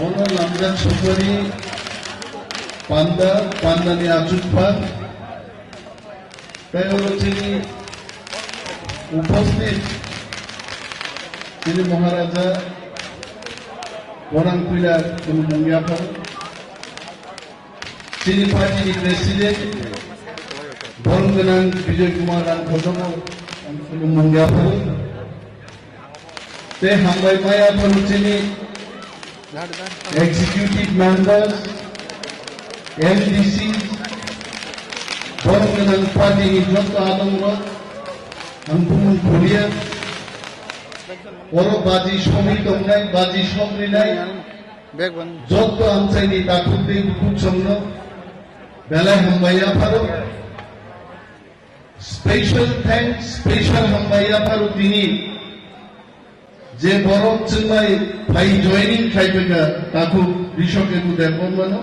Ono Lamjan Sopari, Pandani Achutpan, Tayorochini, উপস্থিত তিনি মহারাজা বরাংকুইলা মুঙ্গিয়াফার তিনি পার্টির প্রেসিডেন্ট বরঙ্গনাং বিজয় কুমার রাংখজম মুঙ্গিয়াফার তে হামবাই মায়াফার তিনি এক্সিকিউটিভ মেম্বার্স এমডিসি বরঙ্গনাং পার্টির যত আতঙ্ক Ampun Korea, Oro Baji Shomi Tongnai, Baji Shomrinai, Jotto Amsaini Takuti Kuchomno, Bela Hambaya Paro. Special thanks, special Hambaya Paro Tini, Je Borok Chumai, by joining Kaipega, Taku, Rishoketu Deponmano,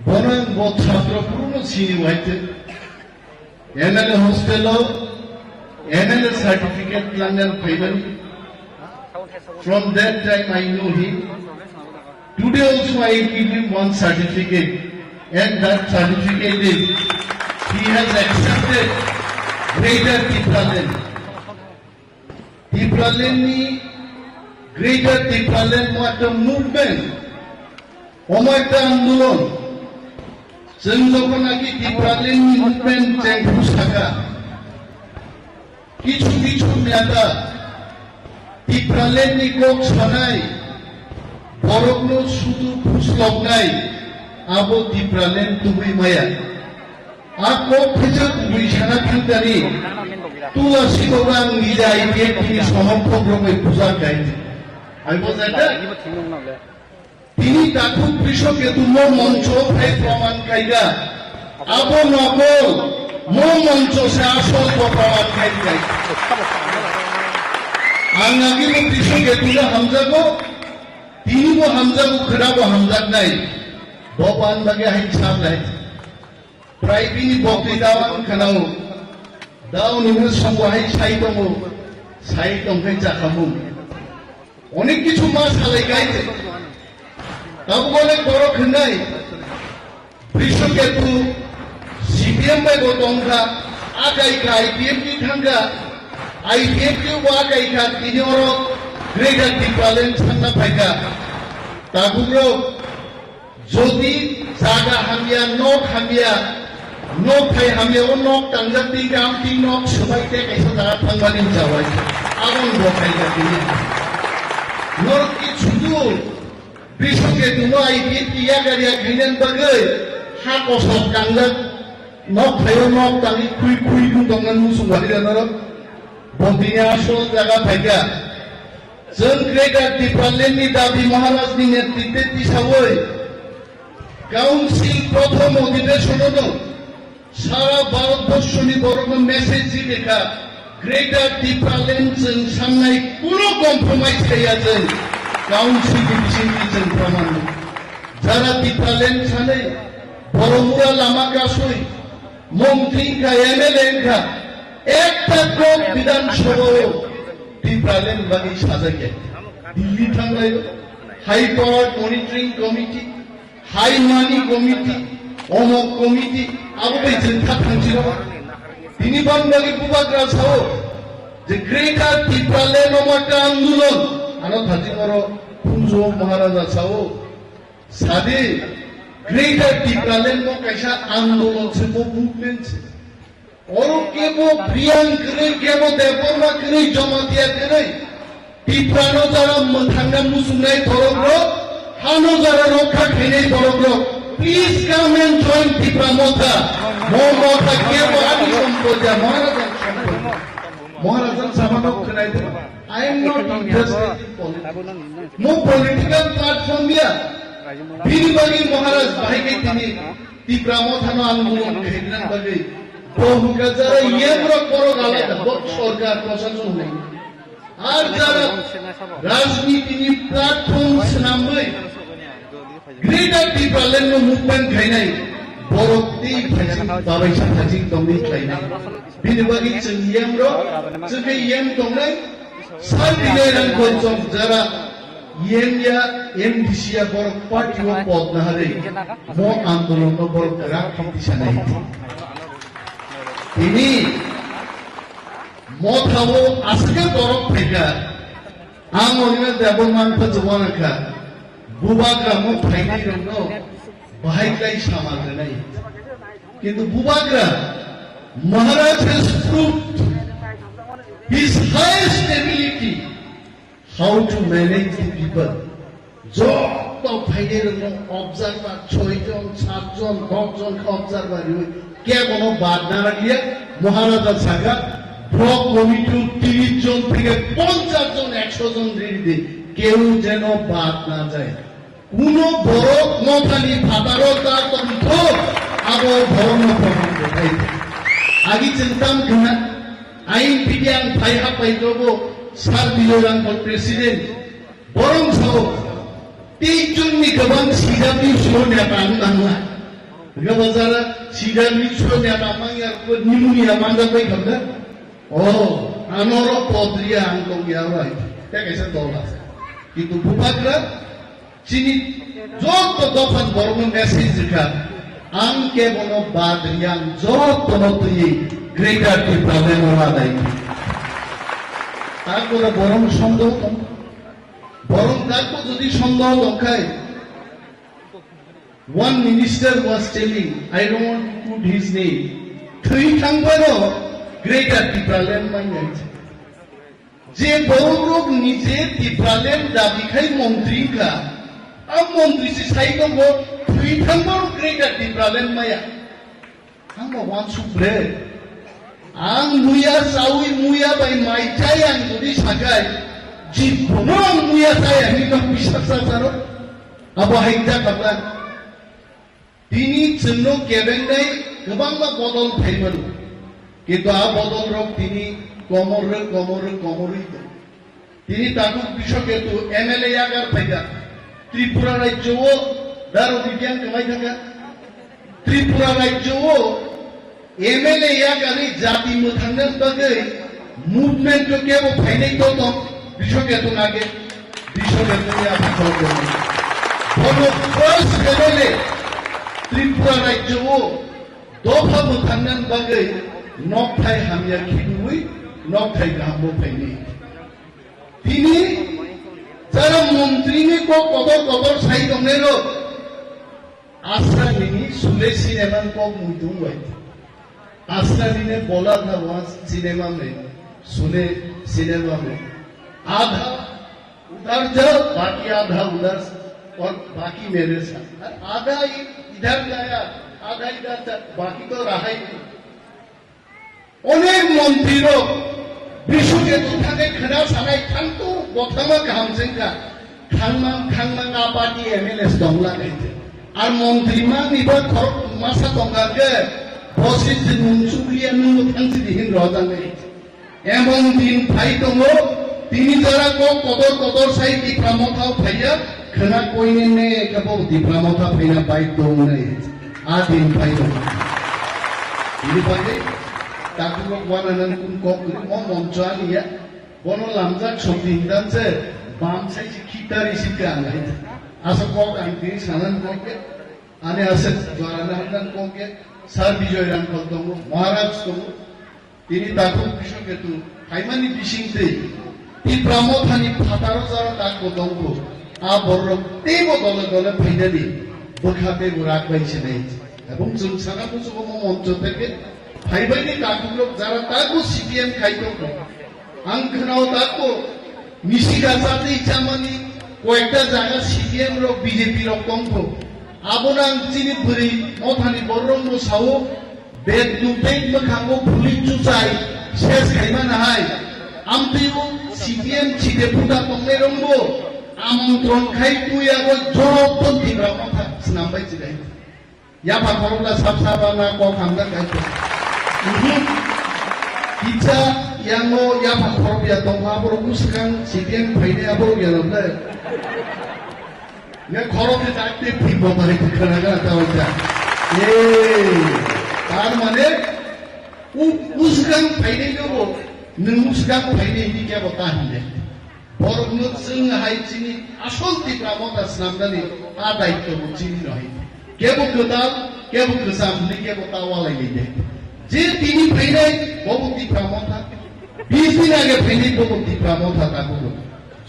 Bonan Botrapro Puno Sini White. MLA hostel MLA certificate London Faber. From that time I know him. Today also I give him one certificate, and that certificate is he has accepted Greater Tipraland. Tipraland ni Greater Tipraland mo একটা movement, ওমো একটা আন্দোলন। जों যখন নাকি টিপ্রালেন movement চেঙ্গুস থাকা কিছু কিছু নেতা টিপ্রালেন নিকক সানাই বরগ্ন শুধু ফুসলক নাই আবো টিপ্রালেন তুমি মায়া আকো ফেজা তুমি সানা ফিউদারি তুলাসি গোগাং নিজা আইডিয়া তিনি সমর্থক রূপে পূজা গাইতে আই বলছ এটা তিনি তাকু কৃষকে তুমো মঞ্চ ভাই প্রমাণ কাইগা আবো নকল মো মঞ্চ সে আসল প্রমাণ কাইগাই আঙ্গাগি মো কৃষকে তুলে হামজাগো তিনি মো হামজাগো খড়াবো হামজাগ নাই বপান বাগে হাই ছাপ নাই প্রায় তিনি বকরি দাওয়ান খানাও দাও নিমে সঙ্গ হাই ছাই দমো ছাই দমখাই চাখামু অনেক কিছু মাছ হালাই গাইতে Tabukolek borok henai, Brishoketu, CPM by Gotongka, Akaika, IPM ki thanga, IPM ki wakaika, Tinoro, Greater Tipraland Santa Paika, Taburo, Jodi, Saga Hamia, Nok Hamia, Nok Thai Hamia, Nok Tanjati Gamti, Nok Subaite, Kaisata, Pangalim Jawai, Avon Bokaika, Norki Chudu. Brishoke tumo IPM ki ya gariya khinen bagai ha kosok kanglak nok thayo nok tangi kui du dongan mu sungwari danaro bondinya asol jaga phaika जों Greater Tipraland ni dabi Maharaj ni netritwe tisawoi council প্রথম অধিবেশন সারা ভারতবর্ষ নি বড় message লেখা Greater Tipraland जों सामनाय কোনো compromise খাইয়াছেন council decision দিয়েছেন প্রমাণ যারা টিপ্রালেন ছানে বড়মুড়া লামাকা সই মন্ত্রী কা এমএলএ কা একটা গ্রুপ বিধানসভা টিপ্রালেন বাকি সাজাকে দিল্লি থাঙ্গাই high power monitoring committee high money committee অমক কমিটি আবু ভাই চিন্তা থাকছিল তিনি বাংলাকে পুবাগ্রা ছাও যে গ্রেটার টিপ্রালেন একটা আন্দোলন আনো থাজিমরো ফুনজো মহারাজা ছাও সাদে গ্রেটার টিপ্রালেন মো কাইসা আন্দোলন সে মো মুভমেন্ট সে और केवो प्रियांक करे केवो देवबर्मा करे जमातिया करे टिप्रानो जारा थांगा मुसुनाय धरग्रो हानो जारा रक्षा खेने धरग्रो please come and join Tipra Motha Motha केवो आदि संपदा महाराजन सामानो खनाय दे I am not interested in politics मो पॉलिटिकल प्लेटफॉर्म दिया बिरबागी महाराज भाई के तिनी टिप्रा मोथानो आंदोलन खेलन बगे বহুকা যারা ইয়েমরা বড় আলাদা সরকার প্রশাসন নেই আর যারা রাজনীতি নি প্ল্যাটফর্ম নামে গ্রেটার টিপ্রালেন মুভমেন্ট খাইনাই বড়তি বাবাই সাথাজি দমনি খাইনাই বিনবাগি जों ইয়েমরা जों ইয়েম দমনাই সার দিলেরান কনসম যারা ইয়েমিয়া এমডিসিয়া বড় পার্টিও পদ না হারে মো আন্দোলন বড় রাখতে সানাই তিনি মথাবো আজকে তরফ থেকে আং অনিমে দেবমান ফজওয়ানকা বুবাগ্রা মো ফাইনাই রঙ্গ বাহাইলাই সামাল নাই কিন্তু বুবাগ্রা Maharaj has proved his highest ability how to manage the people. যত ফাইনের অবজারভার 6 জন 7 জন 10 জন অবজারভার কে কোনো বাদ না রাখিয়ে মহারাজা সাগা ব্লক কমিটি 30 জন থেকে 50 জন 100 জন রেডি কেউ যেন বাদ না যায় কোন বড় কোম্পানি ভাতারও তার তন্ত্র আবার ধর্ম প্রমাণ দেখাই Agi centam kena ain pidiang paiha paidobo sar biloran kol presiden borong sao tijun ni gabang sidam ni sunya tangangla gabazara sidam ni sunya tamangya ko nimunia manda pai khamda oh anoro podria angkong yawa ta kaisa dola itu bupagra chini jot dofan borong message ka angke bono badriang jot bono tui greater the problem ola dai তারপরে বরং সন্দেহ কম বরং তারপর যদি সন্দেহ দেখায় one minister was telling I don't want to put his name three থাংবারো greater the problem মাইয়াই যে বড় লোক নিজে the problem দাবি খাই মন্ত্রী কা আম মন্ত্রী সে সাইতো গো three থাংবারো greater the problem মাইয়া আম one সুপ্রে ang muya sawi muya by mai chai ang jodi sagai jibono ang muya chai ani ka bisasa saro abo haita kabla tini chenno kebendai gobangba bodol thaimaru kintu a bodol rok tini komoroi to tini taku bishoketu MLA agar phaida Tripura rajyo o daro bigyan kamai thaka Tripura rajyo o MLA या करी जाति मुथंगन बगे movement को क्या वो final तो विश्व के तो आगे विश्व के तो या विश्व के तो फर्स्ट लेवले त्रिपुरा राज्य वो दोफा मुथंगन बगे नॉक थाई हम या खिदुई नॉक थाई हम वो फाइनल तिनी जरा मंत्री ने को कबर साइड हमने रो आश्रय नहीं सुले सिनेमा को मुझे आस्था ने बोला था वहां सिनेमा में सुने सिनेमा में आधा उधर जाओ बाकी आधा उधर और बाकी मेरे साथ आधा इधर गया आधा इधर था बाकी तो रहा ही नहीं अनेक मंत्रीरों विश्व के तुथाने खड़ा साराई खान तो बोथमा काम सिंगा खानमांग आपाटी MLA दंगला गए थे और मंत्री मां निबर खर मासा दंगा के বসিস মুনসুলিয়া নুন থানসি দিন রজানে এমন দিন ফাই দङ তিনি যারা কো কদর সাই দিপ্রামথাও ফাইয়া খনা কইনে নে কবো দিপ্রামথা ফাইনা বাই দङ নে আ দিন ফাই দङ ini পাকে তাকু ওয়ানানান কুন কক ম মঞ্চালিয়া বন লামজাক সবদিন দানছে বাম সাই খিতারি সিকা আলাই আসা কক আনতি সানান ককে আনে আসে জরানা হান্দান ককে Sar Bijoy Rankol Tongo, Maharaj Tongo, তিনি তাকু বিশ্বকেতু হাইমানি বিশিংতে তি ব্রহ্মথানি ফাতারো যারা তাকো দঙ্গো আ বড় তেব দলে দলে ফাইনালি বখাতে রাখ বাইছে নাই এবং जों সারা বছর মঞ্চ থেকে ফাইবাইনি তাকুগুলো যারা তাকু সিপিএম খাইতো আং খনাও তাকো মিশিগা সাথে ইচ্ছামানি কয়েকটা জায়গা সিপিএম র বিজেপি র কংকো আবনাং চিনি ভরি মথানি বররঙ্গ সাও বেদ দুপেক মখাঙ্গো ফুলি চুচাই শেষ খাইমা নাহাই আমতিও সিপিএম ছিতে ফুটা কমনে রঙ্গো আমন্ত্রণ খাই তুই আগো জরতন দিবা কথা স্নামবাই চিরাই ইয়া পাখরলা সাবসাবা না ক খামদা গাইতো ইচ্ছা ইয়াঙ্গো ইয়া পাখরবিয়া দংবা বড় মুসকান সিপিএম ফাইনে আবর গেললে 내 걸어서 짧게 비범하게 그러나가 나오자. 예. 다른 말에 우스강 파이네고 능 우스강 파이네 이게 뭐다 한데. बरंनो जों हायचिनि आसल तिप्रामता स्नामदानि आ दायित्व बुचिनि नय केबो गोदाल केबो गोजामनि केबो तावालायनि दे जे तिनि फैनाय बबो तिप्रामता 20 दिन आगे फैनाय बबो तिप्रामता काकुलो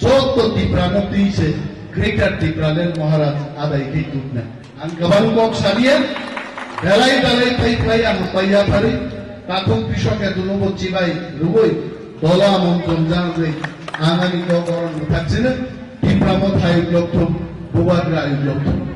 जत्त तिप्रामति से ग्रेटर तिप्रालेन महाराज आदाय खैतुकना आं गोबां बक सारिया बेलाय बेलाय फैफाय आं पाइया फारि काकुं कृषके दुलबो चिबाय रुबय दला मन्त्रम जांगै आंनि गगरन थाकसिनो तिप्रामत हायुग्लबथुम बुबाग्रा हायुग्लबथुम